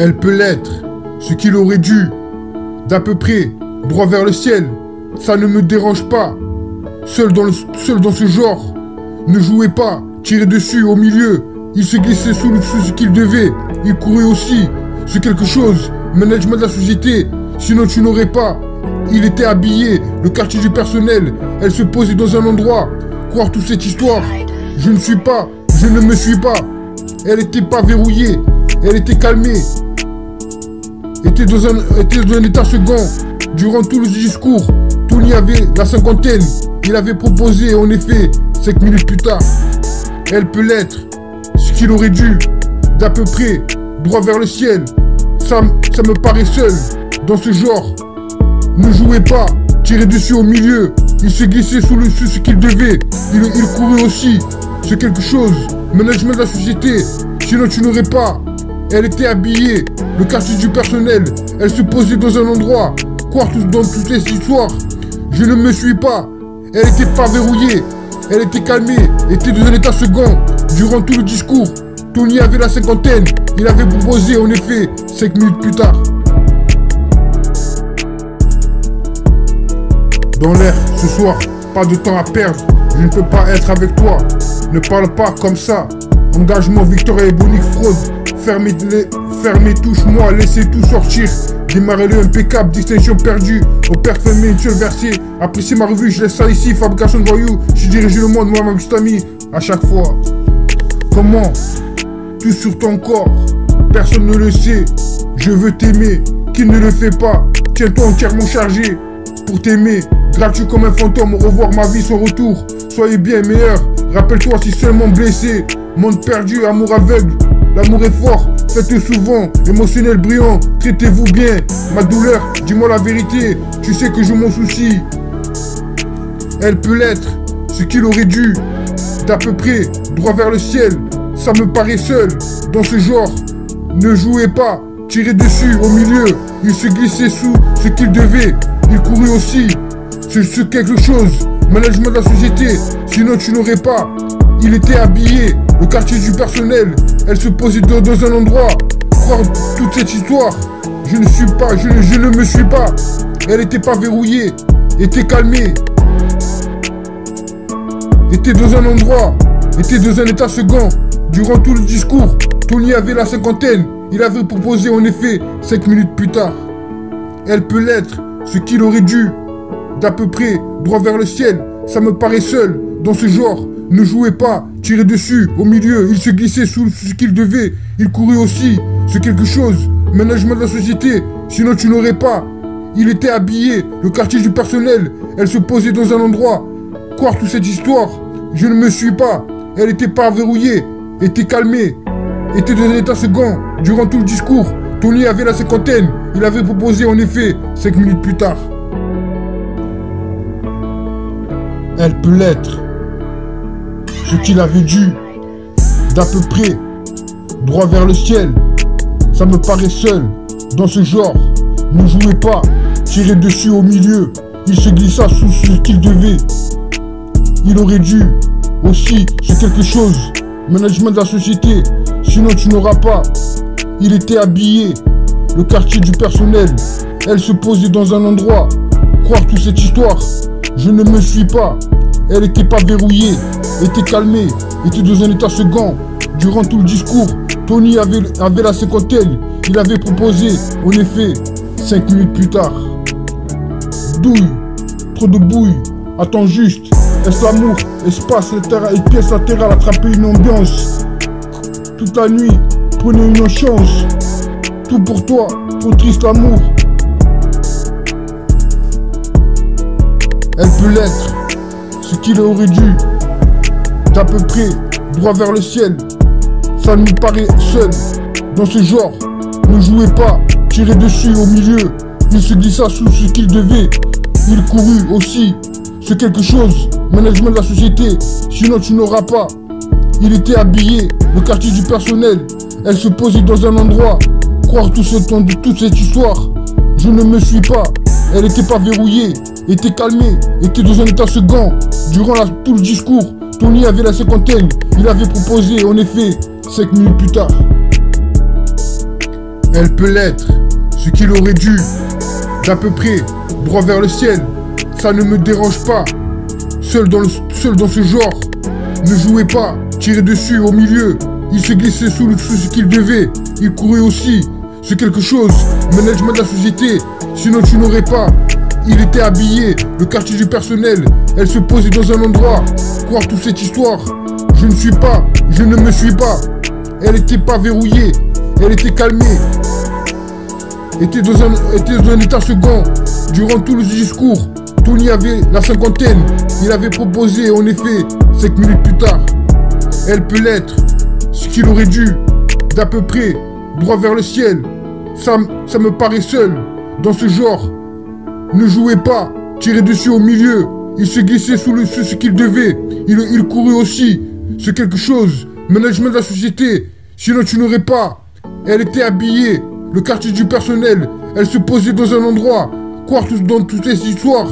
Elle peut l'être, ce qu'il aurait dû. D'à peu près, droit vers le ciel, ça ne me dérange pas. Seul dans ce genre, ne jouez pas, tirez dessus au milieu. Il se glissait sous ce qu'il devait. Il courait aussi, c'est quelque chose. Management de la société, sinon tu n'aurais pas. Il était habillé, le quartier du personnel. Elle se posait dans un endroit. Croire toute cette histoire. Je ne me suis pas. Elle était pas verrouillée. Elle était calmée. Était dans un état second. Durant tout le discours, Tony avait la cinquantaine. Il avait proposé, en effet, 5 minutes plus tard. Elle peut l'être, ce qu'il aurait dû. D'à peu près, droit vers le ciel. Ça me paraît seul. Dans ce genre, ne jouez pas, tirez dessus au milieu. Il se glissait sous ce qu'il devait. Il courait aussi. C'est quelque chose. Management de la société. Sinon tu n'aurais pas. Elle était habillée. Le quartier du personnel. Elle se posait dans un endroit. Croire dans toutes les histoires. Je ne me suis pas. Elle était pas verrouillée. Elle était calmée. Était dans un état second. Durant tout le discours, Tony avait la cinquantaine. Il avait proposé en effet 5 minutes plus tard. Dans l'air, ce soir, pas de temps à perdre. Je ne peux pas être avec toi. Ne parle pas comme ça. Engagement, victoire et bonique, fraude. Fermez, touche-moi, laissez tout sortir. Démarrer le impeccable, distinction perdue. Au père fermé, une seule versée. Appréciez ma revue, je laisse ça ici. Fabrication de voyous, je dirige le monde, moi, ma petite amie. À chaque fois. Comment? Tout sur ton corps. Personne ne le sait. Je veux t'aimer. Qui ne le fait pas? Tiens-toi entièrement chargé. Pour t'aimer, gratuit comme un fantôme, au revoir ma vie sans retour. Soyez bien meilleur, rappelle-toi si seulement blessé. Monde perdu, amour aveugle, l'amour est fort, faites-le souvent, émotionnel brillant, traitez-vous bien. Ma douleur, dis-moi la vérité, tu sais que je m'en soucie. Elle peut l'être, ce qu'il aurait dû. D'à peu près, droit vers le ciel, ça me paraît seul. Dans ce genre, ne jouez pas, tirez dessus au milieu. Il se glissait sous ce qu'il devait. Il courait aussi, c'est quelque chose. Management de la société, sinon tu n'aurais pas. Il était habillé, le quartier du personnel. Elle se posait dans un endroit. Croire toute cette histoire. Je ne me suis pas. Elle était pas verrouillée, était calmée. Était dans un endroit, était dans un état second. Durant tout le discours, Tony avait la cinquantaine. Il avait proposé en effet 5 minutes plus tard. Elle peut l'être, ce qu'il aurait dû. D'à peu près, droit vers le ciel, ça me paraît seul. Dans ce genre, ne jouez pas, tirez dessus, au milieu. Il se glissait sous ce qu'il devait. Il courait aussi, c'est quelque chose. Management de la société, sinon tu n'aurais pas. Il était habillé, le quartier du personnel. Elle se posait dans un endroit. Croire toute cette histoire, je ne me suis pas. Elle était pas verrouillée, était calmée. Était dans un état second. Durant tout le discours, Tony avait la cinquantaine. Il avait proposé en effet 5 minutes plus tard. Elle peut l'être, ce qu'il avait dû. D'à peu près, droit vers le ciel, ça me paraît seul. Dans ce genre, ne jouez pas, tirez dessus au milieu. Il se glissa sous ce qu'il devait. Il aurait dû aussi, c'est quelque chose. Management de la société, sinon tu n'auras pas. Il était habillé, le quartier du personnel. Elle se posait dans un endroit. Croire toute cette histoire, je ne me suis pas. Elle était pas verrouillée, était calmée, était dans un état second. Durant tout le discours, Tony avait la cinquantaine. Il avait proposé, en effet, 5 minutes plus tard. Douille, trop de bouille, attends juste. Est-ce l'amour, espace, pièce latérale, attraper une ambiance. Toute la nuit, prenez une chance. Tout pour toi, trop triste l'amour. Elle peut l'être, ce qu'il aurait dû. D'à peu près, droit vers le ciel, ça nous paraît seul. Dans ce genre, ne jouez pas, tirez dessus au milieu. Il se glissa sous ce qu'il devait. Il courut aussi, c'est quelque chose. Management de la société, sinon tu n'auras pas. Il était habillé, le quartier du personnel. Elle se posait dans un endroit. Croire tout ce temps de toute cette histoire, je ne me suis pas. Elle était pas verrouillée, était calmée, était dans un état second. Durant tout le discours, Tony avait la cinquantaine. Il avait proposé en effet 5 minutes plus tard. Elle peut l'être, ce qu'il aurait dû, d'à peu près, droit vers le ciel. Ça ne me dérange pas, seul dans ce genre. Ne jouez pas, tirez dessus au milieu. Il se glissait sous ce qu'il devait. Il courait aussi, c'est quelque chose. Management de la société, sinon tu n'aurais pas. Il était habillé, le quartier du personnel. Elle se posait dans un endroit. Croire toute cette histoire. Je ne me suis pas. Elle était pas verrouillée, elle était calmée. Était dans un état second. Durant tout le discours, Tony avait la cinquantaine. Il avait proposé, en effet, 5 minutes plus tard. Elle peut l'être, ce qu'il aurait dû, d'à peu près, droit vers le ciel. Ça me paraît seul, dans ce genre. Ne jouez pas, tirez dessus au milieu. Il se glissait sous ce qu'il devait. Il courait aussi, c'est quelque chose. Management de la société, sinon tu n'aurais pas. Elle était habillée, le quartier du personnel. Elle se posait dans un endroit. Croire dans toutes ces histoires.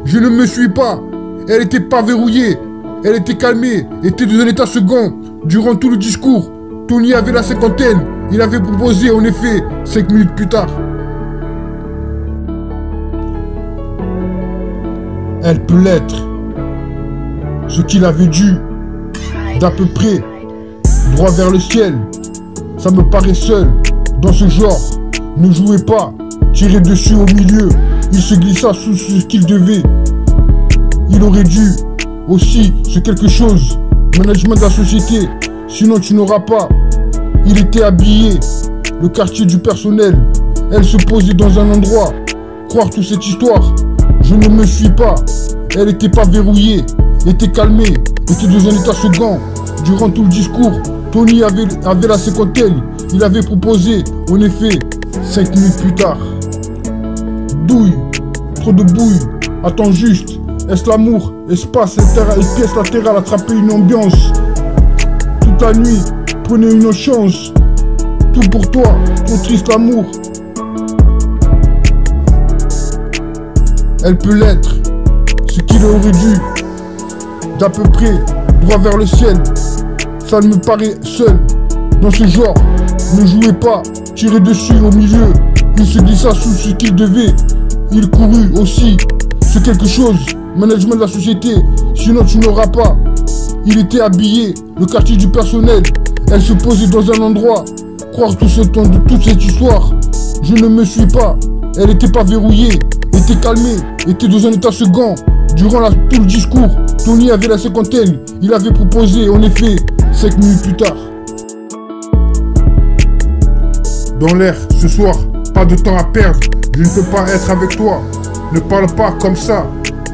Je ne me suis pas. Elle était pas verrouillée. Elle était calmée, était dans un état second. Durant tout le discours, Tony avait la cinquantaine. Il avait proposé, en effet, 5 minutes plus tard. Elle peut l'être, ce qu'il avait dû, d'à peu près, droit vers le ciel. Ça me paraît seul, dans ce genre. Ne jouez pas, tirez dessus au milieu. Il se glissa sous ce qu'il devait. Il aurait dû, aussi, c'est quelque chose. Management de la société, sinon tu n'auras pas. Il était habillé, le quartier du personnel. Elle se posait dans un endroit. Croire toute cette histoire. Je ne me suis pas. Elle était pas verrouillée, était calmée, était dans un état second. Durant tout le discours, Tony avait la cinquantaine. Il avait proposé, en effet, 5 minutes plus tard. Douille, trop de bouille, attends juste. Est-ce l'amour, espace, pièce latérale, attraper une ambiance. Toute la nuit, prenez une chance. Tout pour toi, trop triste l'amour. Elle peut l'être, ce qu'il aurait dû, d'à peu près, droit vers le ciel. Ça me paraît seul, dans ce genre. Ne jouez pas, tirez dessus au milieu. Il se glissa sous ce qu'il devait. Il courut aussi, c'est quelque chose. Management de la société, sinon tu n'auras pas. Il était habillé, le quartier du personnel. Elle se posait dans un endroit. Croire toute cette histoire. Je ne me suis pas. Elle était pas verrouillée, était calmée, était dans un état second. Durant tout le discours, Tony avait la cinquantaine. Il avait proposé, en effet, 5 minutes plus tard. Dans l'air, ce soir, pas de temps à perdre. Je ne peux pas être avec toi. Ne parle pas comme ça.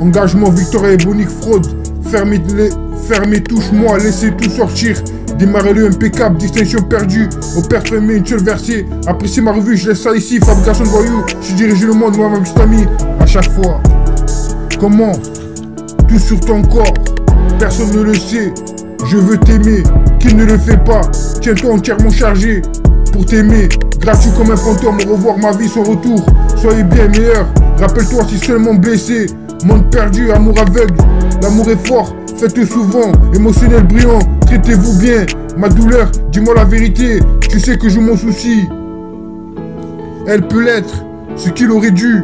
Engagement, victoire et bonique, fraude. Fermez, touche-moi, laissez tout sortir. Démarrez-le impeccable, distinction perdue. Au père fermé, une seule versée. Appréciez ma revue, je laisse ça ici. Fabrication de voyous, je dirige le monde, moi, ma petite amie. À chaque fois. Comment? Tout sur ton corps. Personne ne le sait. Je veux t'aimer. Qui ne le fait pas? Tiens-toi entièrement chargé. Pour t'aimer, gratuit comme un fantôme. Revoir ma vie, son retour. Soyez bien meilleur. Rappelle-toi si seulement blessé. Monde perdu, amour aveugle. L'amour est fort, faites-le souvent. Émotionnel brillant, traitez-vous bien. Ma douleur, dis-moi la vérité. Tu sais que je m'en soucie. Elle peut l'être, ce qu'il aurait dû.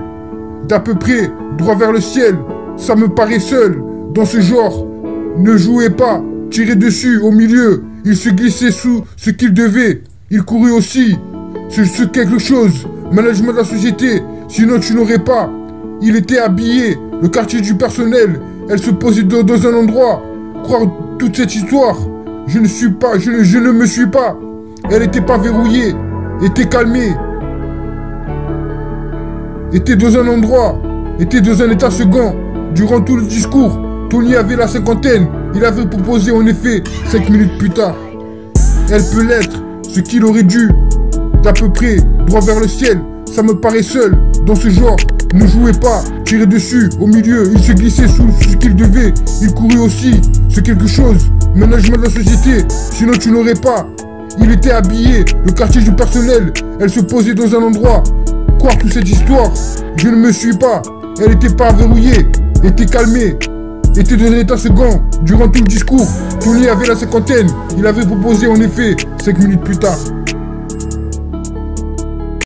D'à peu près, droit vers le ciel. Ça me paraît seul, dans ce genre. Ne jouez pas, tirez dessus, au milieu. Il se glissait sous ce qu'il devait. Il courut aussi. C'est quelque chose. Management de la société, sinon tu n'aurais pas. Il était habillé, le quartier du personnel. Elle se posait dans un endroit. Croire toute cette histoire. Je ne me suis pas. Elle était pas verrouillée, était calmée. Était dans un endroit, était dans un état second. Durant tout le discours, Tony avait la cinquantaine. Il avait proposé en effet 5 minutes plus tard. Elle peut l'être, ce qu'il aurait dû. D'à peu près, droit vers le ciel. Ça me paraît seul, dans ce genre. Ne jouez pas, tirez dessus, au milieu. Il se glissait sous ce qu'il devait. Il courait aussi, c'est quelque chose. Management de la société, sinon tu n'aurais pas. Il était habillé, le quartier du personnel. Elle se posait dans un endroit. Croire toute cette histoire, je ne me suis pas. Elle était pas verrouillée, était calmée, était dans un état second. Durant tout le discours, Tony avait la cinquantaine. Il avait proposé en effet 5 minutes plus tard.